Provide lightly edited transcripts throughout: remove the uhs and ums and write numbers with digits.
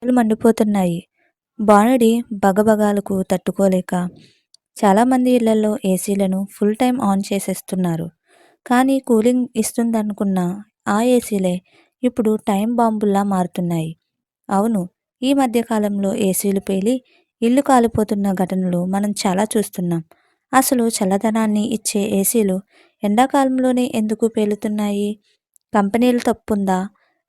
కళ్ళు మండిపోతున్నాయి. బాణడి బగబగాలకు తట్టుకోలేక చాలామంది ఇళ్లలో ఏసీలను ఫుల్ టైం ఆన్ చేసేస్తున్నారు. కానీ కూలింగ్ ఇస్తుందనుకున్న ఆ ఏసీలే ఇప్పుడు టైం బాంబుల్లా మారుతున్నాయి. అవును, ఈ మధ్య కాలంలో ఏసీలు పేలి ఇల్లు కాలిపోతున్న ఘటనలు మనం చాలా చూస్తున్నాం. అసలు చల్లదనాన్ని ఇచ్చే ఏసీలు ఎండాకాలంలోనే ఎందుకు పేలుతున్నాయి? కంపెనీల తప్పుందా?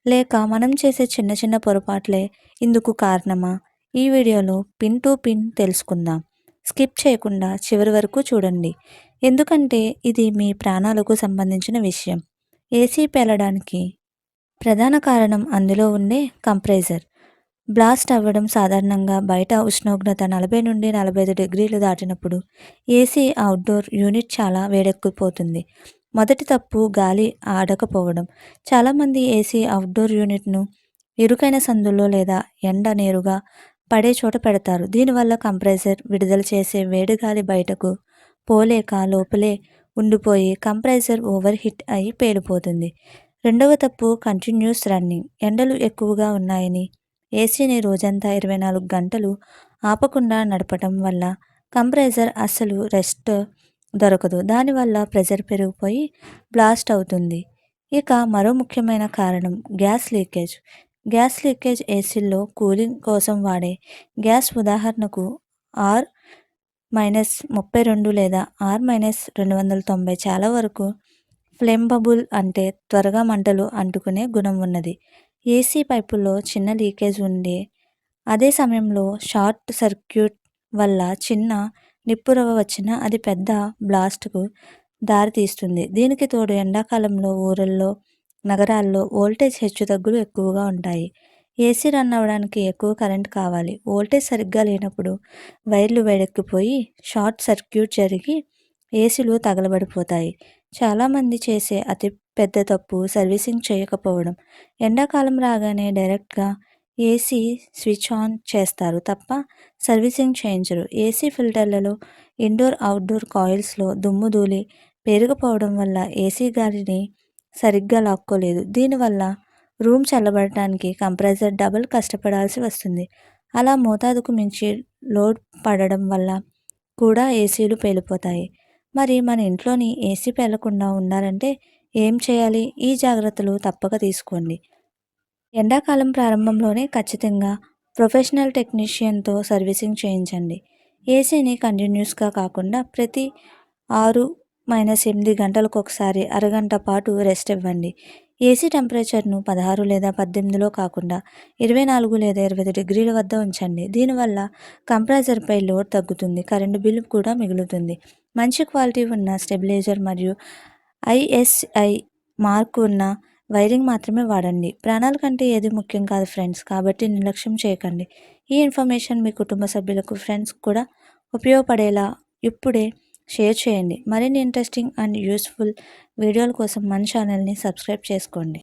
లేక మనం చేసే చిన్న చిన్న పొరపాట్లే ఇందుకు కారణమా? ఈ వీడియోలో పిన్ టు పిన్ తెలుసుకుందాం. స్కిప్ చేయకుండా చివరి వరకు చూడండి. ఎందుకంటే ఇది మీ ప్రాణాలకు సంబంధించిన విషయం. ఏసీ పేలడానికి ప్రధాన కారణం అందులో ఉండే కంప్రెసర్ బ్లాస్ట్ అవ్వడం. సాధారణంగా బయట ఉష్ణోగ్రత 40 నుండి 45 డిగ్రీలు దాటినప్పుడు ఏసీ అవుట్డోర్ యూనిట్ చాలా వేడెక్కిపోతుంది. మొదటి తప్పు గాలి ఆడకపోవడం. చాలామంది ఏసీ అవుట్డోర్ యూనిట్ను ఇరుకైన సందుల్లో లేదా ఎండ నేరుగా పడే చోట పెడతారు. దీనివల్ల కంప్రెసర్ విడుదల చేసే వేడి గాలి బయటకు పోలేక లోపలే ఉండిపోయి కంప్రెసర్ ఓవర్ హిట్ అయి పేలిపోతుంది. రెండవ తప్పు కంటిన్యూస్ రన్నింగ్. ఎండలు ఎక్కువగా ఉన్నాయని ఏసీని రోజంతా 24 గంటలు ఆపకుండా నడపటం వల్ల కంప్రెసర్ అస్సలు రెస్ట్ దొరకదు. దానివల్ల ప్రెజర్ పెరిగిపోయి బ్లాస్ట్ అవుతుంది. ఇక మరో ముఖ్యమైన కారణం గ్యాస్ లీకేజ్. గ్యాస్ లీకేజ్ ఏసీల్లో కూలింగ్ కోసం వాడే గ్యాస్, ఉదాహరణకు R-32 లేదా R-290 చాలా వరకు ఫ్లేమబుల్, అంటే త్వరగా మంటలు అంటుకునే గుణం ఉన్నది. ఏసీ పైపుల్లో చిన్న లీకేజ్ ఉండే అదే సమయంలో షార్ట్ సర్క్యూట్ వల్ల చిన్న నిప్పురవ్వ వచ్చినా అది పెద్ద బ్లాస్ట్కు దారితీస్తుంది. దీనికి తోడు ఎండాకాలంలో ఊరల్లో, నగరాల్లో వోల్టేజ్ హెచ్చుతగ్గులు ఎక్కువగా ఉంటాయి. ఏసీ రన్ అవ్వడానికి ఎక్కువ కరెంట్ కావాలి. వోల్టేజ్ సరిగ్గా లేనప్పుడు వైర్లు వేడెక్కిపోయి షార్ట్ సర్క్యూట్ జరిగి ఏసీలు తగలబడిపోతాయి. చాలామంది చేసే అతి పెద్ద తప్పు సర్వీసింగ్ చేయకపోవడం. ఎండాకాలం రాగానే డైరెక్ట్గా ఏసీ స్విచ్ ఆన్ చేస్తారు తప్ప సర్వీసింగ్ చేయించరు. ఏసీ ఫిల్టర్లలో, ఇండోర్ అవుట్డోర్ కాయిల్స్లో దుమ్ము ధూళి పేరుకుపోవడం వల్ల ఏసీ గాలిని సరిగ్గా లాక్కోలేదు. దీనివల్ల రూమ్ చల్లబడటానికి కంప్రెసర్ డబుల్ కష్టపడాల్సి వస్తుంది. అలా మోతాదుకు మించి లోడ్ పడడం వల్ల కూడా ఏసీలు పేలిపోతాయి. మరి మన ఇంట్లోని ఏసీ పేలకుండా ఉండాలంటే ఏం చేయాలి? ఈ జాగ్రత్తలు తప్పక తీసుకోండి. ఎండాకాలం ప్రారంభంలోనే ఖచ్చితంగా ప్రొఫెషనల్ టెక్నీషియన్తో సర్వీసింగ్ చేయించండి. ఏసీని కంటిన్యూస్గా కాకుండా ప్రతి 6-8 గంటలకు ఒకసారి అరగంట పాటు రెస్ట్ ఇవ్వండి. ఏసీ టెంపరేచర్ను 16 లేదా 18లో కాకుండా 24 లేదా 25 డిగ్రీల వద్ద ఉంచండి. దీనివల్ల కంప్రెసర్పై లోడ్ తగ్గుతుంది, కరెంటు బిల్లు కూడా మిగులుతుంది. మంచి క్వాలిటీ ఉన్న స్టెబిలైజర్ మరియు ఐఎస్ఐ మార్క్ ఉన్న వైరింగ్ మాత్రమే వాడండి. ప్రాణాల కంటే ఏది ముఖ్యం కాదు ఫ్రెండ్స్, కాబట్టి నిర్లక్ష్యం చేయకండి. ఈ ఇన్ఫర్మేషన్ మీ కుటుంబ సభ్యులకు, ఫ్రెండ్స్ కూడా ఉపయోగపడేలా ఇప్పుడే షేర్ చేయండి. మరిన్ని ఇంట్రెస్టింగ్ అండ్ యూస్ఫుల్ వీడియోల కోసం మన ఛానల్ని సబ్స్క్రైబ్ చేసుకోండి.